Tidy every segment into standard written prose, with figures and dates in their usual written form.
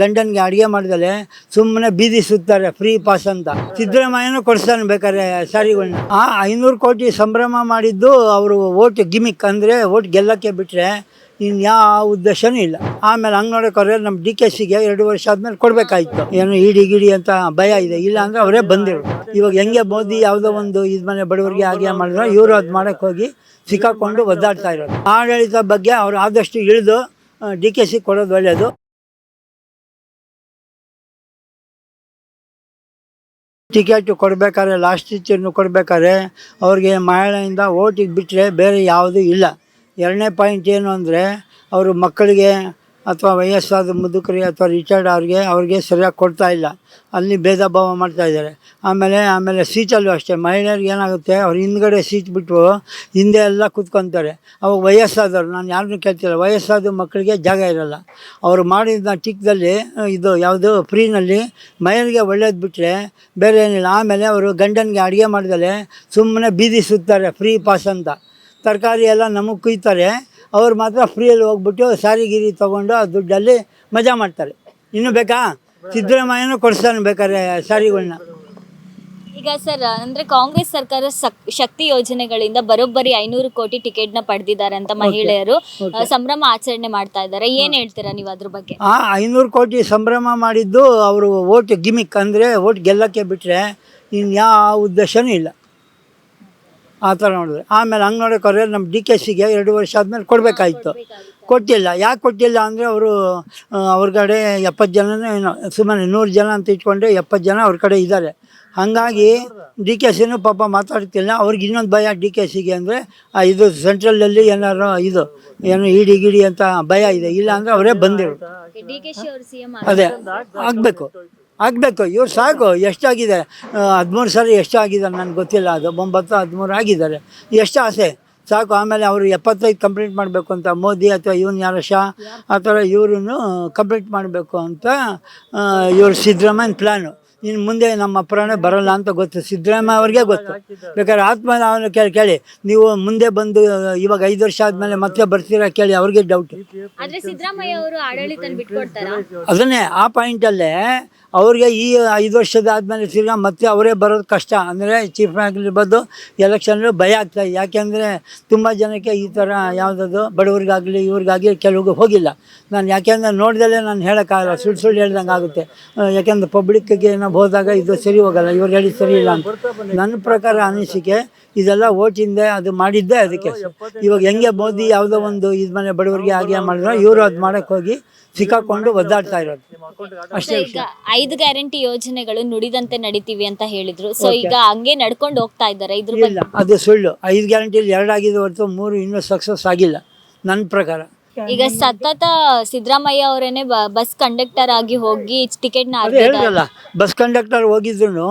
ಗಂಡನಿಗೆ ಅಡುಗೆ ಮಾಡಿದಲೆ ಸುಮ್ಮನೆ ಬೀದಿ ಸುತ್ತಾರೆ ಫ್ರೀ ಪಾಸ್ ಅಂತ. ಸಿದ್ದರಾಮಯ್ಯನೂ ಕೊಡಿಸ್ತಾನೆ ಬೇಕಾದ್ರೆ ಸಾರಿಗಳನ್ನ. 500 ಕೋಟಿ ಸಂಭ್ರಮ ಮಾಡಿದ್ದು ಅವರು ಓಟ್ ಗಿಮಿಕ್, ಅಂದರೆ ಓಟ್ ಗೆಲ್ಲಕ್ಕೆ ಬಿಟ್ಟರೆ ಇನ್ಯಾವ ಉದ್ದೇಶನೂ ಇಲ್ಲ. ಆಮೇಲೆ ಹಂಗೆ ನೋಡೋಕ್ಕೋದ್ರೆ ನಮ್ಮ DKCಗೆ 2 ವರ್ಷ ಆದಮೇಲೆ ಕೊಡಬೇಕಾಯ್ತು. ಏನು ಇಡಿ ಅಂತ ಭಯ ಇದೆ, ಇಲ್ಲ ಅಂದರೆ ಅವರೇ ಬಂದಿರು. ಇವಾಗ ಹೆಂಗೆ ಮೋದಿ ಯಾವುದೋ ಒಂದು ಇದು ಮನೆ ಬಡವರಿಗೆ ಆಗಿ ಮಾಡಿದ್ರು, ಇವರು ಅದು ಮಾಡೋಕ್ಕೆ ಹೋಗಿ ಸಿಕ್ಕಾಕೊಂಡು ಒದ್ದಾಡ್ತಾ ಇರೋದು. ಆಡಳಿತ ಬಗ್ಗೆ ಅವರು ಆದಷ್ಟು ಇಳಿದು DKC ಕೊಡೋದು ಒಳ್ಳೆಯದು. ಟಿಕೆಟ್ ಕೊಡಬೇಕಾದ್ರೆ ಲಾಸ್ಟ್ ಟೀಚರ್ನು ಕೊಡಬೇಕಾದ್ರೆ ಅವ್ರಿಗೆ ಮಹಿಳೆಯಿಂದ ಓಟಿಗೆ ಬಿಟ್ಟರೆ ಬೇರೆ ಯಾವುದೂ ಇಲ್ಲ. 2ನೇ ಪಾಯಿಂಟ್ ಏನು ಅಂದರೆ ಅವರು ಮಕ್ಕಳಿಗೆ ಅಥವಾ ವಯಸ್ಸಾದ ಮುದುಕರಿಗೆ ಅಥವಾ ರಿಟೈರ್ಡ್ ಅವ್ರಿಗೆ ಸರಿಯಾಗಿ ಕೊಡ್ತಾ ಇಲ್ಲ, ಅಲ್ಲಿ ಭೇದ ಭಾವ ಮಾಡ್ತಾಯಿದ್ದಾರೆ. ಆಮೇಲೆ ಸೀಟಲ್ಲೂ ಅಷ್ಟೇ ಮಹಿಳೆಯರಿಗೆ ಏನಾಗುತ್ತೆ, ಅವ್ರು ಹಿಂದ್ಗಡೆ ಸೀಟ್ ಬಿಟ್ಟು ಹಿಂದೆ ಎಲ್ಲ ಕೂತ್ಕೊತಾರೆ. ಅವಾಗ ವಯಸ್ಸಾದವ್ರು, ನಾನು ಯಾರನ್ನೂ ಕೇಳ್ತಿಲ್ಲ, ವಯಸ್ಸಾದ ಮಕ್ಕಳಿಗೆ ಜಾಗ ಇರೋಲ್ಲ. ಅವರು ಮಾಡಿದ ಟಿಕ್ದಲ್ಲಿ ಇದು ಯಾವುದು ಫ್ರೀನಲ್ಲಿ ಮಹಿಳೆಗೆ ಒಳ್ಳೇದು ಬಿಟ್ಟರೆ ಬೇರೆ ಏನಿಲ್ಲ. ಆಮೇಲೆ ಅವರು ಗಂಡನಿಗೆ ಅಡುಗೆ ಮಾಡಿದಲೆ ಸುಮ್ಮನೆ ಬೀದಿ ಸುತ್ತಾರೆ ಫ್ರೀ ಪಾಸ್ ಅಂತ. ತರಕಾರಿ ಎಲ್ಲ ನಮಗೆ ಕುಯ್ತಾರೆ, ಅವ್ರು ಮಾತ್ರ ಫ್ರೀಯಲ್ಲಿ ಹೋಗ್ಬಿಟ್ಟು ಸಾರಿಗಿರಿ ತೊಗೊಂಡು ಆ ದುಡ್ಡಲ್ಲಿ ಮಜಾ ಮಾಡ್ತಾರೆ. ಇನ್ನೂ ಬೇಕಾ? ಸಿದ್ದರಾಮಯ್ಯನೂ ಕೊಡಿಸ್ತಾನೆ ಬೇಕಾದ್ರೆ ಸಾರಿಗಳನ್ನ. ಈಗ ಸರ್, ಅಂದ್ರೆ ಕಾಂಗ್ರೆಸ್ ಸರ್ಕಾರ ಶಕ್ತಿ ಯೋಜನೆಗಳಿಂದ ಬರೋಬ್ಬರಿ 500 ಕೋಟಿ ಟಿಕೆಟ್ನ ಪಡೆದಿದ್ದಾರೆ ಅಂತ ಮಹಿಳೆಯರು ಸಂಭ್ರಮ ಆಚರಣೆ ಮಾಡ್ತಾ ಇದ್ದಾರೆ. ಏನ್ ಹೇಳ್ತೀರಾ ನೀವು ಅದ್ರ ಬಗ್ಗೆ? 500 ಕೋಟಿ ಸಂಭ್ರಮ ಮಾಡಿದ್ದು ಅವರು ಓಟ್ ಗಿಮಿಕ್, ಅಂದರೆ ಓಟ್ ಗೆಲ್ಲಕ್ಕೆ ಬಿಟ್ಟರೆ ಇನ್ಯಾವ ಉದ್ದೇಶನೂ ಇಲ್ಲ ಆ ಥರ ನೋಡಿದ್ರೆ. ಆಮೇಲೆ ಹಂಗೆ ನೋಡೋಕ್ಕೋದ್ರೆ ನಮ್ಮ DKCಗೆ 2 ವರ್ಷ ಆದಮೇಲೆ ಕೊಡಬೇಕಾಯ್ತು, ಕೊಟ್ಟಿಲ್ಲ. ಯಾಕೆ ಕೊಟ್ಟಿಲ್ಲ ಅಂದರೆ ಅವರು ಅವ್ರ ಕಡೆ 70 ಜನನೇ ಏನೋ, ಸುಮ್ಮನೆ 100 ಜನ ಅಂತ ಇಟ್ಕೊಂಡ್ರೆ 70 ಜನ ಅವ್ರ ಕಡೆ ಇದ್ದಾರೆ. ಹಾಗಾಗಿ DKCನೂ ಪಾಪ ಮಾತಾಡ್ತಿಲ್ಲ. ಅವ್ರಿಗೆ ಇನ್ನೊಂದು ಭಯ DKCಗೆ ಅಂದರೆ ಇದು ಸೆಂಟ್ರಲಲ್ಲಿ ಏನಾರು ಇದು ಏನು ಇಡಿ ಅಂತ ಭಯ ಇದೆ, ಇಲ್ಲ ಅಂದರೆ ಅವರೇ ಬಂದಿರು. ಅದೇ ಆಗಬೇಕು. ಇವ್ರು ಸಾಕು. ಎಷ್ಟಾಗಿದೆ? 13 ಸರಿ ಎಷ್ಟು ಆಗಿದ್ದಾರೆ ನನಗೆ ಗೊತ್ತಿಲ್ಲ, ಅದು 9-13 ಆಗಿದ್ದಾರೆ. ಎಷ್ಟು ಆಸೆ ಸಾಕು. ಆಮೇಲೆ ಅವರು 75 ಕಂಪ್ಲೀಟ್ ಮಾಡಬೇಕು ಅಂತ ಮೋದಿ ಅಥವಾ ಇವನು ಯಾರು ಶಾ ಆ ಥರ ಇವ್ರೂ ಕಂಪ್ಲೀಟ್ ಮಾಡಬೇಕು ಅಂತ ಇವರು ಸಿದ್ದರಾಮಯ್ಯನ ಪ್ಲ್ಯಾನು. ಇನ್ನು ಮುಂದೆ ನಮ್ಮ ಪುರಾಣ ಬರೋಲ್ಲ ಅಂತ ಗೊತ್ತು, ಸಿದ್ದರಾಮಯ್ಯ ಅವ್ರಿಗೆ ಗೊತ್ತು. ಬೇಕಾದ್ರೆ ಅವನು ಕೇಳಿ ನೀವು ಮುಂದೆ ಬಂದು ಇವಾಗ 5 ವರ್ಷ ಆದಮೇಲೆ ಮತ್ತೆ ಬರ್ತೀರಾ ಕೇಳಿ, ಅವ್ರಿಗೆ ಡೌಟ್. ಅದನ್ನೇ ಆ ಪಾಯಿಂಟಲ್ಲೇ ಅವ್ರಿಗೆ ಈ 5 ವರ್ಷದಾದ್ಮೇಲೆ ತಿರ್ಗಾ ಮತ್ತೆ ಅವರೇ ಬರೋದು ಕಷ್ಟ. ಅಂದರೆ ಚೀಫ್ ಆಗಿರ್ಬೋದು ಎಲೆಕ್ಷನ್ಲು ಭಯ ಆಗ್ತಾಯಿದೆ. ಯಾಕೆಂದರೆ ತುಂಬ ಜನಕ್ಕೆ ಈ ಥರ ಯಾವುದದು ಬಡವ್ರಿಗಾಗಲಿ ಇವ್ರಿಗಾಗಲಿ ಕೆಲವ್ರಿಗೆ ಹೋಗಿಲ್ಲ. ನಾನು ಯಾಕೆಂದರೆ ನೋಡ್ದಲ್ಲೇ ನಾನು ಹೇಳೋಕ್ಕಾಗಲ್ಲ, ಸುಳ್ಳು ಹೇಳ್ದಂಗೆ ಆಗುತ್ತೆ. ಯಾಕೆಂದರೆ ಪಬ್ಲಿಕ್ಕಿಗೆ ನಾವು ಹೋದಾಗ ಇದು ಸರಿ ಹೋಗಲ್ಲ, ಇವ್ರು ಹೇಳಿ ಸರಿ ಇಲ್ಲ ಅಂತ. ನನ್ನ ಪ್ರಕಾರ ಅನಿಸಿಕೆ ಇದೆಲ್ಲ ಓಟಿಂದೆ ಅದು ಮಾಡಿದ್ದೇ ಅದಕ್ಕೆ. ಇವಾಗ ಹೆಂಗೆ ಮೋದಿ ಯಾವುದೋ ಒಂದು ಇದು ಮನೆ ಬಡವರಿಗೆ ಆಗಿ ಮಾಡಿದ್ರು, ಇವರು ಅದು ಮಾಡೋಕ್ಕೆ ಹೋಗಿ ಸಿಕ್ಕಾಕೊಂಡು ಒದ್ದಾಡ್ತಾ ಇರೋದು ಅಷ್ಟೇ. ಈಗ 5 ಗ್ಯಾರಂಟಿ ಯೋಜನೆಗಳು ನುಡಿದಂತೆ ನಡೀತೀವಿ ಅಂತ ಹೇಳಿದ್ರು. ಸೊ ಈಗ ಹಂಗೆ ನಡ್ಕೊಂಡು ಹೋಗ್ತಾ ಇದ್ದಾರೆ. ಇಲ್ಲ, ಅದು ಸುಳ್ಳು. 5 ಗ್ಯಾರಂಟಿಲಿ 2 ಆಗಿದೆ ಹೊರತು 3 ಇನ್ನೂ ಸಕ್ಸಸ್ ಆಗಿಲ್ಲ ನನ್ನ ಪ್ರಕಾರ. ಈಗ ಸತತ ಸಿದ್ದರಾಮಯ್ಯ ಅವರೇನೆ ಬಸ್ ಕಂಡಕ್ಟರ್ ಆಗಿ ಹೋಗಿ ಟಿಕೆಟ್ನ ಹೇಳಿದ್ರಲ್ಲ, ಬಸ್ ಕಂಡಕ್ಟರ್ ಹೋಗಿದ್ರು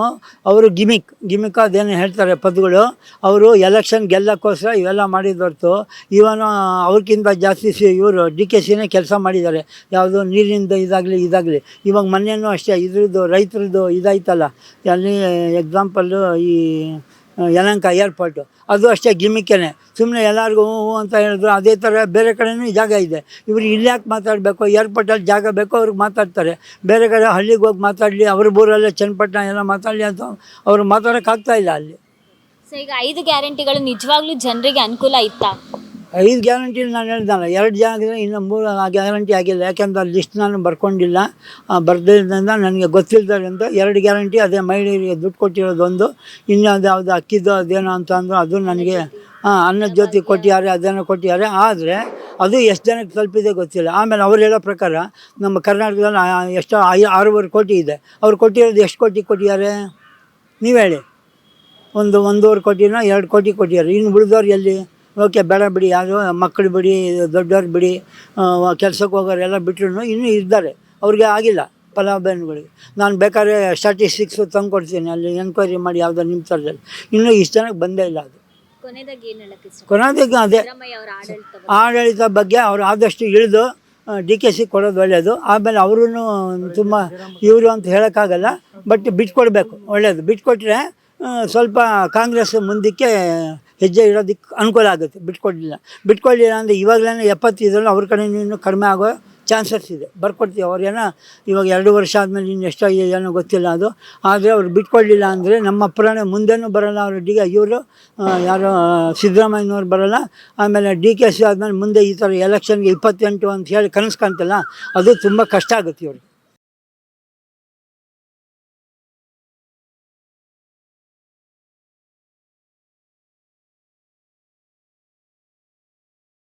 ಅವರು ಗಿಮಿಕ್ ಅದೇನು ಹೇಳ್ತಾರೆ ಪದಗಳು. ಅವರು ಎಲೆಕ್ಷನ್ ಗೆಲ್ಲಕ್ಕೋಸ್ಕರ ಇವೆಲ್ಲ ಮಾಡಿದ ಹೊರತು ಇವನು ಅವ್ರಿಗಿಂತ ಜಾಸ್ತಿ ಇವರು DKCನೇ ಕೆಲಸ ಮಾಡಿದ್ದಾರೆ. ಯಾವುದು ನೀರಿನಿಂದ ಇದಾಗಲಿ ಇವಾಗ ಮೊನ್ನೆನೂ ಅಷ್ಟೇ ಇದ್ರದ್ದು ರೈತರದ್ದು ಇದಾಯ್ತಲ್ಲ, ಅಲ್ಲಿ ಎಕ್ಸಾಂಪಲ್ಲು ಈ ಯಲಹಂಕ ಏರ್ಪೋರ್ಟು, ಅದು ಅಷ್ಟೇ ಗಿಮಿಕ್ಕೇನೆ. ಸುಮ್ಮನೆ ಎಲ್ಲರಿಗೂ ಹ್ಞೂ ಅಂತ ಹೇಳಿದ್ರು. ಅದೇ ಥರ ಬೇರೆ ಕಡೆಯೂ ಜಾಗ ಇದೆ. ಇವರು ಇಲ್ಲಿ ಯಾಕೆ ಮಾತಾಡಬೇಕು? ಏರ್ಪೋರ್ಟಲ್ಲಿ ಜಾಗ ಬೇಕು, ಅವ್ರಿಗೆ ಮಾತಾಡ್ತಾರೆ. ಬೇರೆ ಕಡೆ ಹಳ್ಳಿಗೆ ಹೋಗಿ ಮಾತಾಡಲಿ, ಅವ್ರ ಊರಲ್ಲೇ ಚನ್ನಪಟ್ಟಣ ಎಲ್ಲ ಮಾತಾಡಲಿ ಅಂತ ಅವ್ರು ಮಾತಾಡೋಕ್ಕಾಗ್ತಾಯಿಲ್ಲ ಅಲ್ಲಿ. ಸೊ ಈಗ 5 ಗ್ಯಾರಂಟಿಗಳು ನಿಜವಾಗ್ಲೂ ಜನರಿಗೆ ಅನುಕೂಲ ಇತ್ತಾ? 5 ಗ್ಯಾರಂಟಿ ನಾನು ಹೇಳ್ದಲ್ಲ, 2 ಜಾಗ ಇನ್ನು 3 ಗ್ಯಾರಂಟಿ ಆಗಿಲ್ಲ. ಯಾಕೆಂದ್ರೆ ಲಿಸ್ಟ್ ನಾನು ಬರ್ಕೊಂಡಿಲ್ಲ, ಬರ್ದಿದ್ದರಿಂದ ನನಗೆ ಗೊತ್ತಿಲ್ಲದ್ರಿಂದ 2 ಗ್ಯಾರಂಟಿ ಅದೇ ಮಹಿಳೆಯರಿಗೆ ದುಡ್ಡು ಕೊಟ್ಟಿರೋದೊಂದು, ಇನ್ನೂ ಅದು ಯಾವುದು ಅಕ್ಕಿದ್ದು ಅದೇನೋ ಅಂತ ಅಂದರು, ಅದು ನನಗೆ ಅನ್ನದ ಜ್ಯೋತಿ ಕೊಟ್ಟಿದ್ದಾರೆ, ಅದೇನೋ ಕೊಟ್ಟಿದ್ದಾರೆ. ಆದರೆ ಅದು ಎಷ್ಟು ಜನಕ್ಕೆ ತಲುಪಿದೆ ಗೊತ್ತಿಲ್ಲ. ಆಮೇಲೆ ಅವ್ರು ಹೇಳೋ ಪ್ರಕಾರ ನಮ್ಮ ಕರ್ನಾಟಕದಲ್ಲಿ ಎಷ್ಟೋ 6.5 ಕೋಟಿ ಇದೆ. ಅವ್ರು ಕೊಟ್ಟಿರೋದು ಎಷ್ಟು ಕೋಟಿ ಕೊಟ್ಟಿದ್ದಾರೆ ನೀವು ಹೇಳಿ? 1.5 ಕೋಟಿನ 2 ಕೋಟಿ ಕೊಟ್ಟಿದ್ದಾರೆ. ಇನ್ನು ಉಳಿದವ್ರು ಎಲ್ಲಿ? ಓಕೆ ಬೇಡ ಬಿಡಿ, ಯಾರು ಮಕ್ಕಳು ಬಿಡಿ, ದೊಡ್ಡವ್ರು ಬಿಡಿ, ಕೆಲಸಕ್ಕೆ ಹೋಗೋರೆಲ್ಲ ಬಿಟ್ಟರು ಇನ್ನೂ ಇದ್ದಾರೆ, ಅವ್ರಿಗೆ ಆಗಿಲ್ಲ ಫಲಾನುಭವಿಗಳಿಗೆ. ನಾನು ಬೇಕಾದ್ರೆ ಸ್ಟ್ಯಾಟಿಸ್ಟಿಕ್ಸು ತಂದು ಕೊಡ್ತೀನಿ, ಅಲ್ಲಿ ಎನ್ಕ್ವೈರಿ ಮಾಡಿ ಯಾವುದೋ ನಿಮ್ಮ ಥರದಲ್ಲಿ. ಇನ್ನೂ ಇಷ್ಟು ಜನಕ್ಕೆ ಬಂದೇ ಇಲ್ಲ. ಅದು ಕೊನೆದಾಗಿ ಅದೇ ಆಡಳಿತ ಬಗ್ಗೆ ಅವರು ಆದಷ್ಟು ಇಳಿದು DKC ಕೊಡೋದು ಒಳ್ಳೆಯದು. ಆಮೇಲೆ ಅವರೂ ತುಂಬ ಇವರು ಅಂತ ಹೇಳೋಕ್ಕಾಗಲ್ಲ, ಬಟ್ ಬಿಟ್ಕೊಡ್ಬೇಕು, ಒಳ್ಳೆಯದು. ಬಿಟ್ಕೊಟ್ರೆ ಸ್ವಲ್ಪ ಕಾಂಗ್ರೆಸ್ ಮುಂದಕ್ಕೆ ಹೆಜ್ಜೆ ಇಡೋದಕ್ಕೆ ಅನುಕೂಲ ಆಗುತ್ತೆ. ಬಿಟ್ಕೊಡ್ಲಿಲ್ಲ ಅಂದರೆ ಇವಾಗಲೇ 75 ಅವ್ರ ಕಡೆ ಇನ್ನೂ ಕಡಿಮೆ ಆಗೋ ಚಾನ್ಸಸ್ ಇದೆ, ಬರ್ಕೊಡ್ತೀವಿ. ಅವ್ರೇನೋ ಇವಾಗ 2 ವರ್ಷ ಆದಮೇಲೆ ಇನ್ನು ಎಷ್ಟಾಗಿದೆ ಏನೋ ಗೊತ್ತಿಲ್ಲ ಅದು. ಆದರೆ ಅವ್ರು ಬಿಟ್ಕೊಡ್ಲಿಲ್ಲ ಅಂದರೆ ನಮ್ಮ ಪುರಾಣ ಮುಂದೆನೂ ಬರೋಲ್ಲ. ಅವರು ಇವರು ಯಾರೋ ಸಿದ್ದರಾಮಯ್ಯನವ್ರು ಬರೋಲ್ಲ. ಆಮೇಲೆ DK ಆದಮೇಲೆ ಮುಂದೆ ಈ ಥರ ಎಲೆಕ್ಷನ್ಗೆ 28 ಅಂತ ಹೇಳಿ ಕನಸು ಕಾಣ್ತಲ್ಲ, ಅದು ತುಂಬ ಕಷ್ಟ ಆಗುತ್ತೆ ಇವ್ರಿಗೆ.